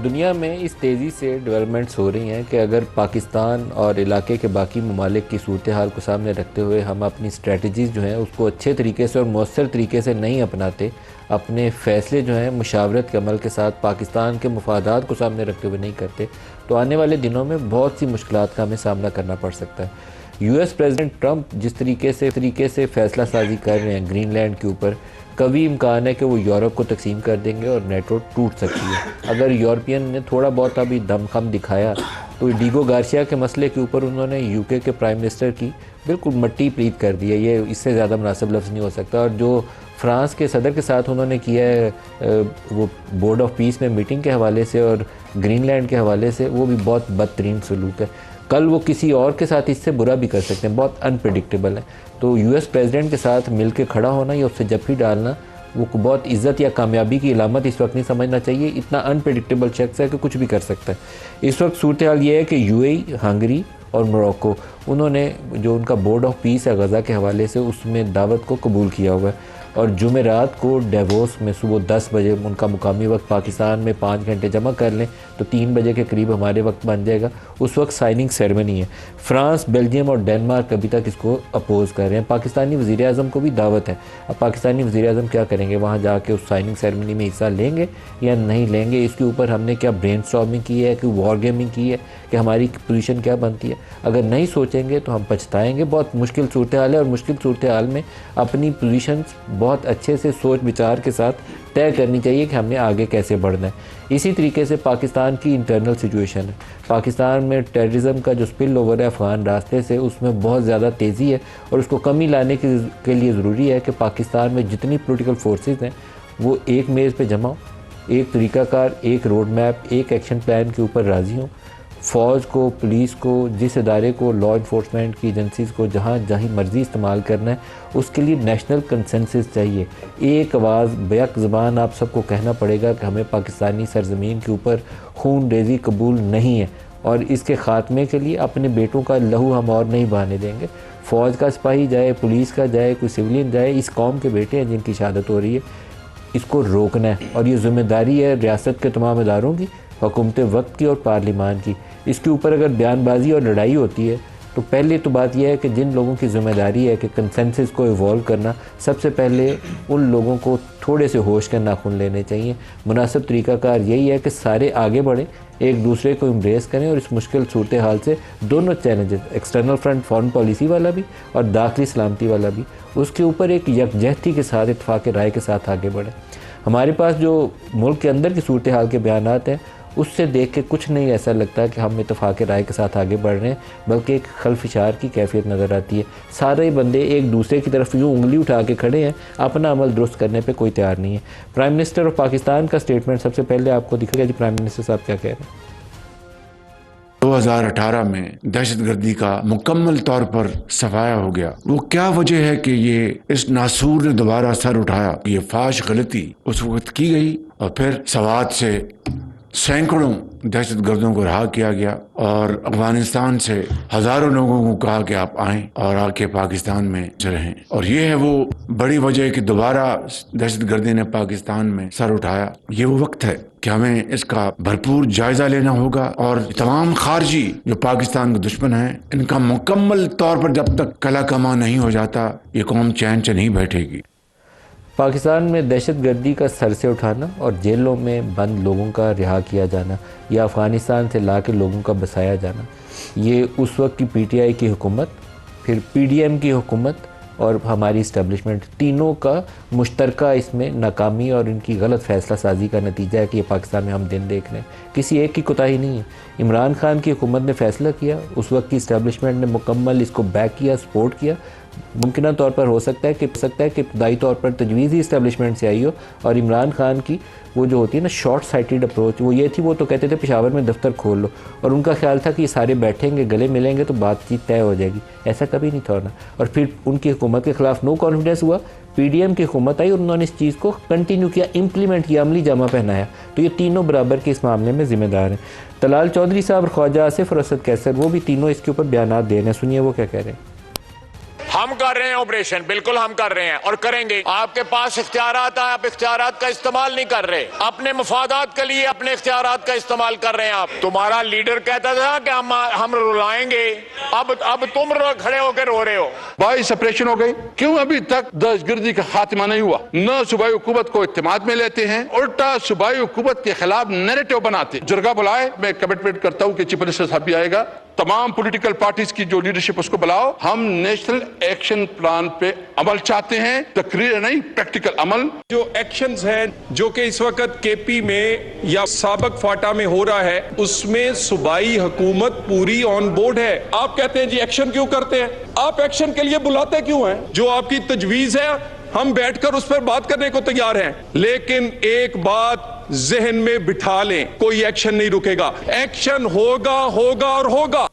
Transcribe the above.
दुनिया में इस तेज़ी से डेवलपमेंट्स हो रही हैं कि अगर पाकिस्तान और इलाके के बाकी ममालिक की सूरत हाल को सामने रखते हुए हम अपनी स्ट्रेटजीज़ जो हैं उसको अच्छे तरीके से और मौसर तरीके से नहीं अपनाते, अपने फ़ैसले जो हैं मुशावरत के अमल के साथ पाकिस्तान के मफादात को सामने रखते हुए नहीं करते, तो आने वाले दिनों में बहुत सी मुश्किलात का हमें सामना करना पड़ सकता है। यूएस प्रेसिडेंट ट्रंप जिस तरीके से फ़ैसला साजी कर रहे हैं ग्रीनलैंड के ऊपर, कभी इम्कान है कि वो यूरोप को तकसीम कर देंगे और नेटो टूट सकती है। अगर यूरोपियन ने थोड़ा बहुत अभी दमखम दिखाया तो डीगो गार्सिया के मसले के ऊपर उन्होंने यूके के प्राइम मिनिस्टर की बिल्कुल मट्टी पलीत कर दी है। ये इससे ज़्यादा मुनासिब लफ्ज़ नहीं हो सकता। और जो फ्रांस के सदर के साथ उन्होंने किया है वो बोर्ड ऑफ पीस में मीटिंग के हवाले से और ग्रीनलैंड के हवाले से, वो भी बहुत बदतरीन सलूक है। कल वो किसी और के साथ इससे बुरा भी कर सकते हैं, बहुत अनप्रेडिक्टेबल है। तो यूएस प्रेसिडेंट के साथ मिल के खड़ा होना या उससे जफ्फी डालना वो बहुत इज़्ज़त या कामयाबी की इलामत इस वक्त नहीं समझना चाहिए। इतना अनप्रेडिक्टेबल शख्स है कि कुछ भी कर सकता है। इस वक्त सूरत हाल ये है कि यूएई, हंगरी और मोरक्को, उन्होंने जो उनका बोर्ड ऑफ पीस है गज़ा के हवाले से, उसमें दावत को कबूल किया हुआ है। और जुमेरात को डेवोस में सुबह 10 बजे उनका मुकामी वक्त, पाकिस्तान में 5 घंटे जमा कर लें तो 3 बजे के करीब हमारे वक्त बन जाएगा, उस वक्त साइनिंग सेरेमनी है। फ्रांस, बेल्जियम और डेनमार्क अभी तक इसको अपोज़ कर रहे हैं। पाकिस्तानी वज़ीर आज़म को भी दावत है। अब पाकिस्तानी वज़ीर आज़म क्या करेंगे, वहाँ जाके उस साइनिंग सेरेमनी में हिस्सा लेंगे या नहीं लेंगे, इसके ऊपर हमने क्या ब्रेनस्टॉर्मिंग की है, कि वॉर गेमिंग की है, कि हमारी पोजीशन क्या बनती है। अगर नहीं सोचेंगे तो हम पछताएंगे। बहुत मुश्किल सूरत हाल है और मुश्किल सूरत हाल में अपनी पोजीशन बहुत अच्छे से सोच विचार के साथ तय करनी चाहिए कि हमने आगे कैसे बढ़ना है। इसी तरीके से पाकिस्तान की इंटरनल सिचुएशन है। पाकिस्तान में टेररिज्म का जो स्पिल ओवर है अफ़गान रास्ते से, उसमें बहुत ज़्यादा तेज़ी है और उसको कमी लाने के लिए ज़रूरी है कि पाकिस्तान में जितनी पॉलिटिकल फोर्सेस हैं वो एक मेज़ पे जमा हो, एक तरीक़ाकार, एक रोड मैप, एक एक्शन प्लान के ऊपर राज़ी हों। फ़ौज को, पुलिस को, जिस इदारे को, लॉ इन्फोर्समेंट की एजेंसीज़ को जहाँ मर्ज़ी इस्तेमाल करना है, उसके लिए नेशनल कंसेंसस चाहिए। एक आवाज़ बेक ज़बान आप सबको कहना पड़ेगा कि हमें पाकिस्तानी सरज़मीन के ऊपर खून रेज़ी कबूल नहीं है और इसके ख़ात्मे के लिए अपने बेटों का लहू हम और नहीं बहाने देंगे। फ़ौज का सिपाही जाए, पुलिस का जाए, कोई सिविलियन जाए, इस कौम के बेटे हैं जिनकी शहादत हो रही है, इसको रोकना है। और ये ज़िम्मेदारी है रियासत के तमाम इदारों की, हुकूमत वक्त की और पार्लिमान की। इसके ऊपर अगर बयानबाजी और लड़ाई होती है तो पहले तो बात यह है कि जिन लोगों की ज़िम्मेदारी है कि कंसेंसस को इवॉल्व करना, सबसे पहले उन लोगों को थोड़े से होश के नाखून लेने चाहिए। मुनासिब तरीक़ाकार यही है कि सारे आगे बढ़ें, एक दूसरे को एम्ब्रेस करें और इस मुश्किल सूरत हाल से दोनों challenges, external front foreign policy वाला भी और दाखिली सलामती वाला भी, उसके ऊपर एक यकजहती के साथ, इत्तेफाक राय के साथ आगे बढ़ें। हमारे पास जो मुल्क के अंदर की सूरत हाल के बयानात हैं उससे देख के कुछ नहीं ऐसा लगता कि हम इत्तेफाक राय के साथ आगे बढ़ रहे हैं, बल्कि एक खलफिशार की कैफियत नज़र आती है। सारे बंदे एक दूसरे की तरफ यूँ उंगली उठा के खड़े हैं, अपना अमल दुरुस्त करने पे कोई तैयार नहीं है। प्राइम मिनिस्टर ऑफ पाकिस्तान का स्टेटमेंट सबसे पहले आपको दिखेगा जी, प्राइम मिनिस्टर साहब क्या कह रहे हैं। 2018 में दहशतगर्दी का मुकम्मल तौर पर सफाया हो गया। वो क्या वजह है कि ये इस नासूर ने दोबारा सर उठाया। ये फाश गलती उस वक्त की गई और फिर सवात से सैकड़ों दहशतगर्दों को रहा किया गया और अफगानिस्तान से हजारों लोगों को कहा कि आप आएं और आके पाकिस्तान में रहें। और ये है वो बड़ी वजह कि दोबारा दहशतगर्दी ने पाकिस्तान में सर उठाया। ये वो वक्त है कि हमें इसका भरपूर जायजा लेना होगा और तमाम खारजी जो पाकिस्तान के दुश्मन हैं, इनका मुकम्मल तौर पर जब तक कला कमा नहीं हो जाता, ये कौम चैन से नहीं बैठेगी। पाकिस्तान में दहशतगर्दी का सर से उठाना और जेलों में बंद लोगों का रिहा किया जाना या अफ़गानिस्तान से ला के लोगों का बसाया जाना, ये उस वक्त की पीटीआई की हुकूमत, फिर पीडीएम की हुकूमत और हमारी इस्टेब्लिशमेंट, तीनों का मुश्तरका इसमें नाकामी और इनकी गलत फ़ैसला साजी का नतीजा है कि ये पाकिस्तान में हम दिन देख रहे हैं। किसी एक की कोताही नहीं है। इमरान खान की हुकूमत ने फ़ैसला किया, उस वक्त की इस्टेब्लिशमेंट ने मुकम्मल इसको बैक किया, सपोर्ट किया। मुमकिन तौर पर हो सकता है कि इब्तदाई तौर पर तजवीज़ ही इस्टेब्लिशमेंट से आई हो और इमरान खान की वो जो होती है ना शॉर्ट साइटेड अप्रोच, वो ये थी, वो तो कहते थे पेशावर में दफ्तर खोल लो और उनका ख्याल था कि ये सारे बैठेंगे, गले मिलेंगे तो बातचीत तय हो जाएगी। ऐसा कभी नहीं था ना। और फिर उनकी हुकूमत के ख़िलाफ़ नो कॉन्फिडेंस हुआ, पीडीएम की हुकूमत आई और उन्होंने इस चीज़ को कंटिन्यू किया, इम्प्लीमेंट किया, अमली जामा पहनाया। तो ये तीनों बराबर के इस मामले में ज़िम्मेदार हैं। तलाल चौधरी साहब और ख्वाजा आसिफ और असद कैसर, वो भी तीनों इसके ऊपर बयान दे रहे हैं। सुनिए वो क्या कह रहे हैं। हम कर रहे हैं ऑपरेशन, बिल्कुल हम कर रहे हैं और करेंगे। आपके पास इख्तियारात है, आप इख्तियारात का इस्तेमाल नहीं कर रहे, अपने मफादात के लिए अपने इख्तियारात का इस्तेमाल कर रहे हैं आप। तुम्हारा लीडर कहता था कि हम रुलाएंगे, अब तुम खड़े होकर रो रहे हो। 22 ऑपरेशन हो गए, क्यों अभी तक दहशतगर्दी का खात्मा नहीं हुआ? न सूबाई हुकूमत को इत्तेमाद में लेते हैं, उल्टा सूबाई हुकूमत के खिलाफ नैरेटिव बनाते। जरगा बुलाए, मैं कमिटमेंट करता हूं कि चीफ मिनिस्टर साहब भी आएगा, तमाम पॉलिटिकल पार्टीज की जो लीडरशिप उसको बुलाओ। हम नेशनल एक्शन प्लान पे अमल चाहते हैं, तकरीर नहीं, प्रैक्टिकल अमल। जो एक्शंस हैं जो कि इस वक्त केपी में या साबक फाटा में हो रहा है, उसमें सूबाई हुकूमत पूरी ऑन बोर्ड है। आप कहते हैं जी एक्शन क्यों करते हैं, आप एक्शन के लिए बुलाते क्यों हैं? जो आपकी तजवीज है हम बैठकर उस पर बात करने को तैयार हैं, लेकिन एक बात जहन में बिठा लें, कोई एक्शन नहीं रुकेगा, एक्शन होगा होगा और होगा।